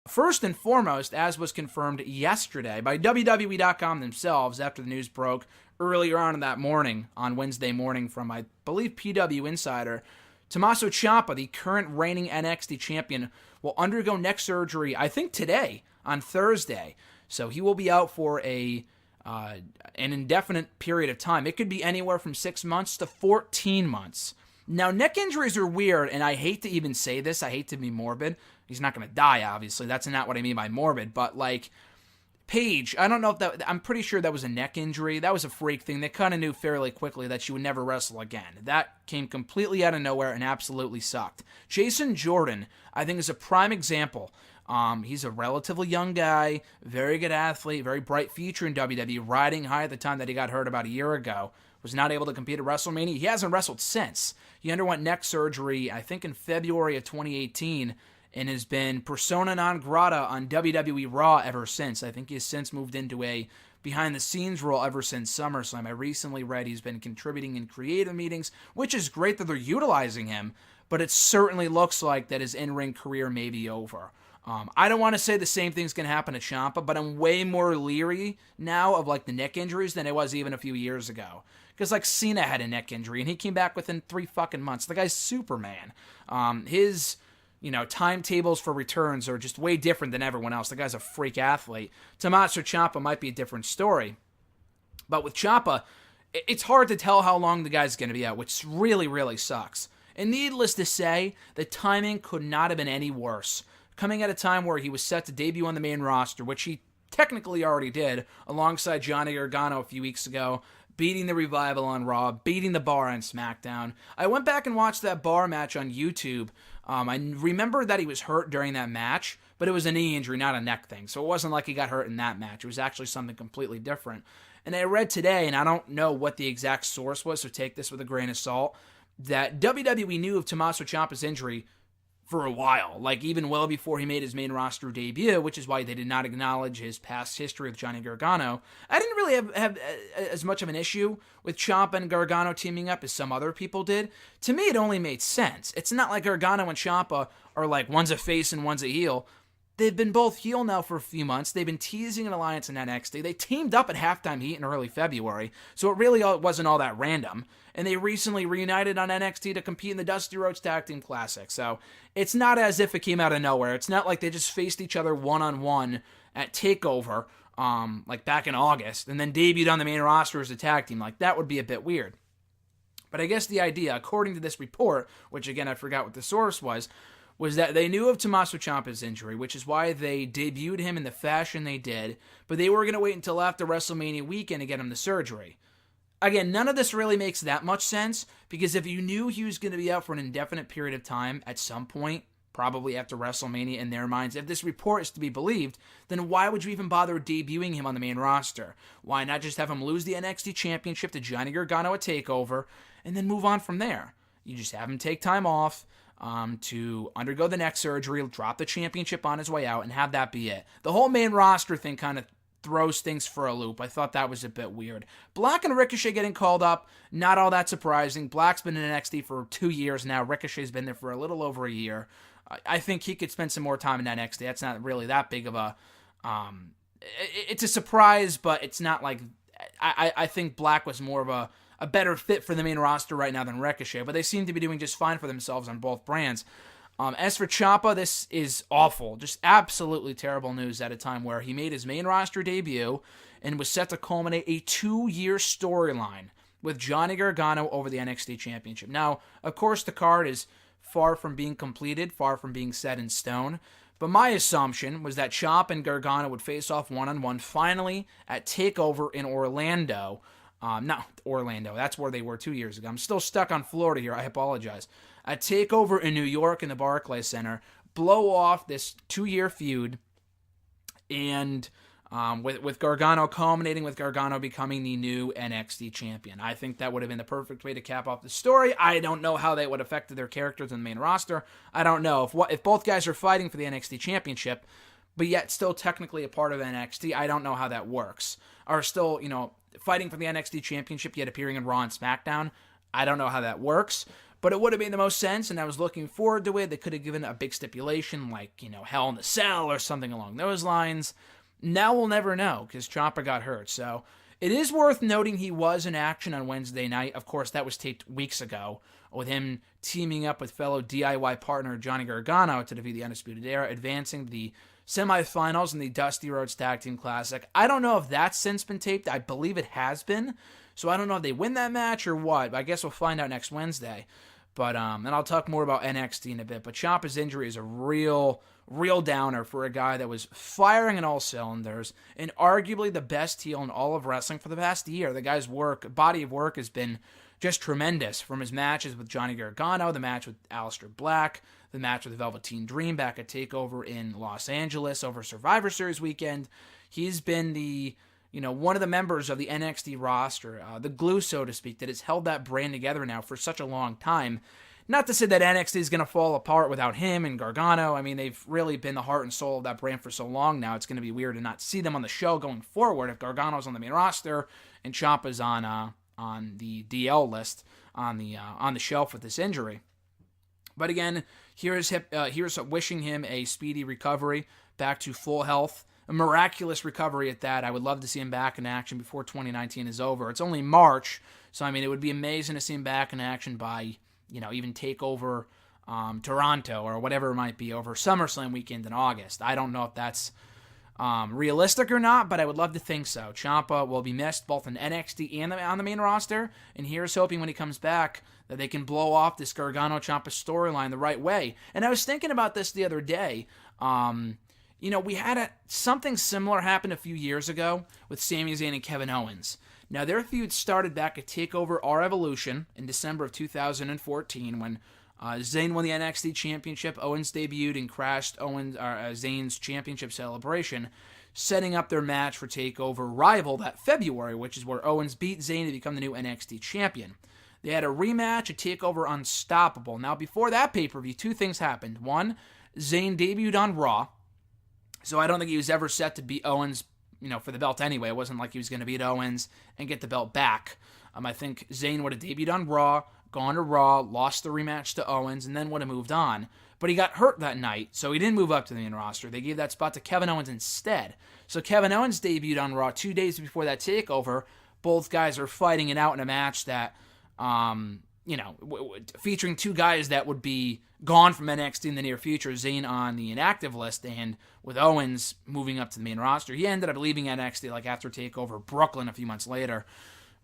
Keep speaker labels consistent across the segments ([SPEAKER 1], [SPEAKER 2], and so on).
[SPEAKER 1] First and foremost, as was confirmed yesterday by WWE.com themselves after the news broke earlier on in that morning, on Wednesday morning from, I believe, PW Insider, Tommaso Ciampa, the current reigning NXT champion, will undergo neck surgery, I think today, on Thursday. So he will be out for an indefinite period of time. It could be anywhere from 6 months to 14 months. Now, neck injuries are weird, and I hate to even say this. I hate to be morbid. He's not going to die, obviously. That's not what I mean by morbid. But, like, Paige, I don't know if that... I'm pretty sure that was a neck injury. That was a freak thing. They kind of knew fairly quickly that she would never wrestle again. That came completely out of nowhere and absolutely sucked. Jason Jordan, I think, is a prime example. He's a relatively young guy, very good athlete, very bright future in WWE, riding high at the time that he got hurt about a year ago. Was not able to compete at WrestleMania. He hasn't wrestled since. He underwent neck surgery, I think in February of 2018, and has been persona non grata on WWE Raw ever since. I think he has since moved into a behind-the-scenes role ever since SummerSlam. I recently read he's been contributing in creative meetings, which is great that they're utilizing him, but it certainly looks like that his in-ring career may be over. I don't want to say the same thing's going to happen to Ciampa, but I'm way more leery now of like the neck injuries than I was even a few years ago. Because like Cena had a neck injury and he came back within 3 fucking months. The guy's Superman. His timetables for returns are just way different than everyone else. The guy's a freak athlete. Tommaso Ciampa might be a different story. But with Ciampa, it's hard to tell how long the guy's going to be out, which really, really sucks. And needless to say, the timing could not have been any worse. Coming at a time where he was set to debut on the main roster, which he technically already did, alongside Johnny Gargano a few weeks ago, beating the Revival on Raw, beating the Bar on SmackDown. I went back and watched that Bar match on YouTube. I remember that he was hurt during that match, but it was a knee injury, not a neck thing. So it wasn't like he got hurt in that match. It was actually something completely different. And I read today, and I don't know what the exact source was, so take this with a grain of salt, that WWE knew of Tommaso Ciampa's injury for a while, like even well before he made his main roster debut, which is why they did not acknowledge his past history with Johnny Gargano. I didn't really have as much of an issue with Ciampa and Gargano teaming up as some other people did. To me, it only made sense. It's not like Gargano and Ciampa are like one's a face and one's a heel. They've been both heel now for a few months. They've been teasing an alliance in NXT. They teamed up at Halftime Heat in early February, so it really wasn't all that random. And they recently reunited on NXT to compete in the Dusty Rhodes Tag Team Classic. So it's not as if it came out of nowhere. It's not like they just faced each other one-on-one at TakeOver, like back in August, and then debuted on the main roster as a tag team. Like, that would be a bit weird. But I guess the idea, according to this report, which again I forgot what the source was that they knew of Tommaso Ciampa's injury, which is why they debuted him in the fashion they did, but they were going to wait until after WrestleMania weekend to get him the surgery. Again, none of this really makes that much sense, because if you knew he was going to be out for an indefinite period of time at some point, probably after WrestleMania in their minds, if this report is to be believed, then why would you even bother debuting him on the main roster? Why not just have him lose the NXT Championship to Johnny Gargano at TakeOver, and then move on from there? You just have him take time off, to undergo the neck surgery, drop the championship on his way out, and have that be it. The whole main roster thing kind of throws things for a loop. I thought that was a bit weird. Black and Ricochet getting called up, not all that surprising. Black's been in NXT for 2 years now. Ricochet's been there for a little over a year. I think he could spend some more time in NXT. That's not really that big of a... it's a surprise, but it's not like... I think Black was more of a better fit for the main roster right now than Ricochet, but they seem to be doing just fine for themselves on both brands. As for Ciampa, this is awful. Just absolutely terrible news at a time where he made his main roster debut and was set to culminate a 2-year storyline with Johnny Gargano over the NXT Championship. Now, of course, the card is far from being completed, far from being set in stone, but my assumption was that Ciampa and Gargano would face off one-on-one finally at TakeOver in Orlando. Not Orlando, that's where they were 2 years ago. I'm still stuck on Florida here, I apologize. A TakeOver in New York in the Barclays Center, blow off this 2-year feud, and with Gargano culminating with Gargano becoming the new NXT champion. I think that would have been the perfect way to cap off the story. I don't know how that would affect their characters in the main roster. I don't know. If both guys are fighting for the NXT championship, but yet still technically a part of NXT, I don't know how that works. Are still, fighting for the NXT championship, yet appearing in Raw and SmackDown. I don't know how that works. but it would have made the most sense, and I was looking forward to it. They could have given a big stipulation like, Hell in the Cell or something along those lines. Now we'll never know because Ciampa got hurt. So it is worth noting he was in action on Wednesday night. Of course, that was taped weeks ago with him teaming up with fellow DIY partner Johnny Gargano to defeat the Undisputed Era, advancing the semifinals in the Dusty Rhodes Tag Team Classic. I don't know if that's since been taped. I believe it has been. So I don't know if they win that match or what. But I guess we'll find out next Wednesday. But and I'll talk more about NXT in a bit. But Ciampa's injury is a real downer for a guy that was firing on all cylinders and arguably the best heel in all of wrestling for the past year. The guy's body of work has been just tremendous, from his matches with Johnny Gargano, the match with Aleister Black, the match with Velveteen Dream back at TakeOver in Los Angeles over Survivor Series weekend. He's been the, one of the members of the NXT roster, the glue, so to speak, that has held that brand together now for such a long time. Not to say that NXT is going to fall apart without him and Gargano. I mean, they've really been the heart and soul of that brand for so long now. It's going to be weird to not see them on the show going forward if Gargano's on the main roster and Ciampa's on the DL list on the shelf with this injury. But again, here's wishing him a speedy recovery, back to full health, a miraculous recovery at that. I would love to see him back in action before 2019 is over. It's only March, so I mean, it would be amazing to see him back in action by, even TakeOver Toronto or whatever it might be over SummerSlam weekend in August. I don't know if that's realistic or not, but I would love to think so. Ciampa will be missed both in NXT and on the main roster, and here's hoping when he comes back that they can blow off this Gargano-Ciampa storyline the right way. And I was thinking about this the other day. We had something similar happen a few years ago with Sami Zayn and Kevin Owens. Now, their feud started back at TakeOver Our Evolution in December of 2014 when Zayn won the NXT Championship, Owens debuted and crashed Zayn's championship celebration, setting up their match for TakeOver Rival that February, which is where Owens beat Zayn to become the new NXT champion. They had a rematch at TakeOver Unstoppable. Now, before that pay-per-view, two things happened. One, Zayn debuted on Raw, so I don't think he was ever set to beat Owens, for the belt anyway. It wasn't like he was going to beat Owens and get the belt back. I think Zayn would have debuted on Raw, gone to Raw, lost the rematch to Owens, and then would have moved on. But he got hurt that night, so he didn't move up to the main roster. They gave that spot to Kevin Owens instead. So Kevin Owens debuted on Raw 2 days before that TakeOver. Both guys are fighting it out in a match that, featuring two guys that would be gone from NXT in the near future, Zayn on the inactive list, and with Owens moving up to the main roster. He ended up leaving NXT after TakeOver Brooklyn a few months later.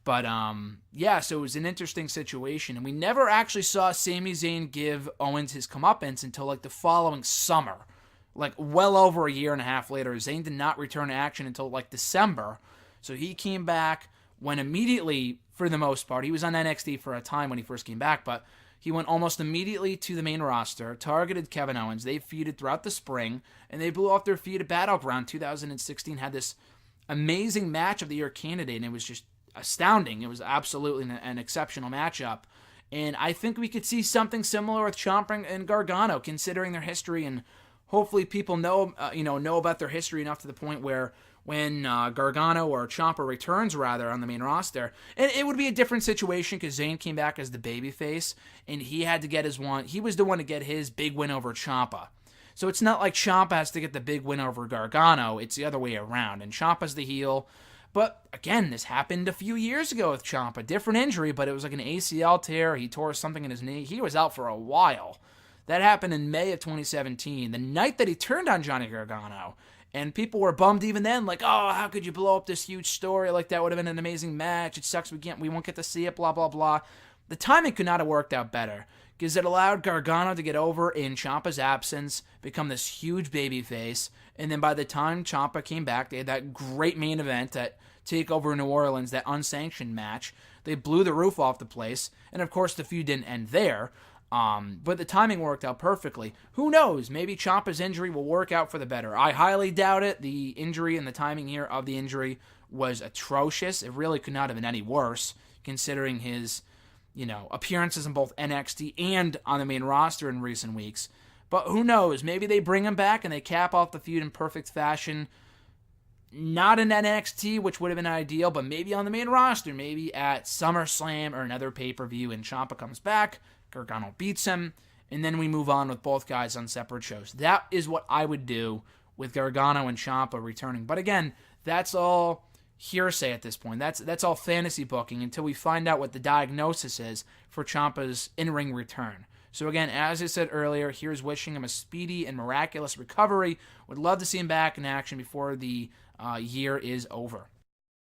[SPEAKER 1] But, so it was an interesting situation. And we never actually saw Sami Zayn give Owens his comeuppance until, the following summer. Well over a year and a half later. Zayn did not return to action until, December. So he came back, went immediately, for the most part. He was on NXT for a time when he first came back, but he went almost immediately to the main roster, targeted Kevin Owens. They feuded throughout the spring, and they blew off their feud at Battleground 2016, had this amazing match of the year candidate, and it was just astounding. It was absolutely an exceptional matchup. And I think we could see something similar with Ciampa and Gargano, considering their history, and hopefully people know about their history enough to the point where when Gargano or Ciampa returns, on the main roster, and it would be a different situation because Zayn came back as the babyface, and he had to get he was the one to get his big win over Ciampa. So it's not like Ciampa has to get the big win over Gargano, it's the other way around, and Ciampa's the heel. But again, this happened a few years ago with Ciampa. Different injury, but it was like an ACL tear. He tore something in his knee. He was out for a while. That happened in May of 2017, the night that he turned on Johnny Gargano. And people were bummed even then, how could you blow up this huge story? That would have been an amazing match. It sucks we won't get to see it, blah, blah, blah. The timing could not have worked out better because it allowed Gargano to get over in Ciampa's absence, become this huge babyface, and then by the time Ciampa came back, they had that great main event at TakeOver New Orleans, that unsanctioned match. They blew the roof off the place, and of course the feud didn't end there. But the timing worked out perfectly. Who knows? Maybe Ciampa's injury will work out for the better. I highly doubt it. The injury and the timing here of the injury was atrocious. It really could not have been any worse, considering his, appearances in both NXT and on the main roster in recent weeks. But who knows? Maybe they bring him back and they cap off the feud in perfect fashion. Not in NXT, which would have been ideal, but maybe on the main roster. Maybe at SummerSlam or another pay-per-view, and Ciampa comes back. Gargano beats him, and then we move on with both guys on separate shows. That is what I would do with Gargano and Ciampa returning. But again, that's all hearsay at this point. That's all fantasy booking until we find out what the diagnosis is for Ciampa's in-ring return. So again, as I said earlier, here's wishing him a speedy and miraculous recovery. Would love to see him back in action before the year is over.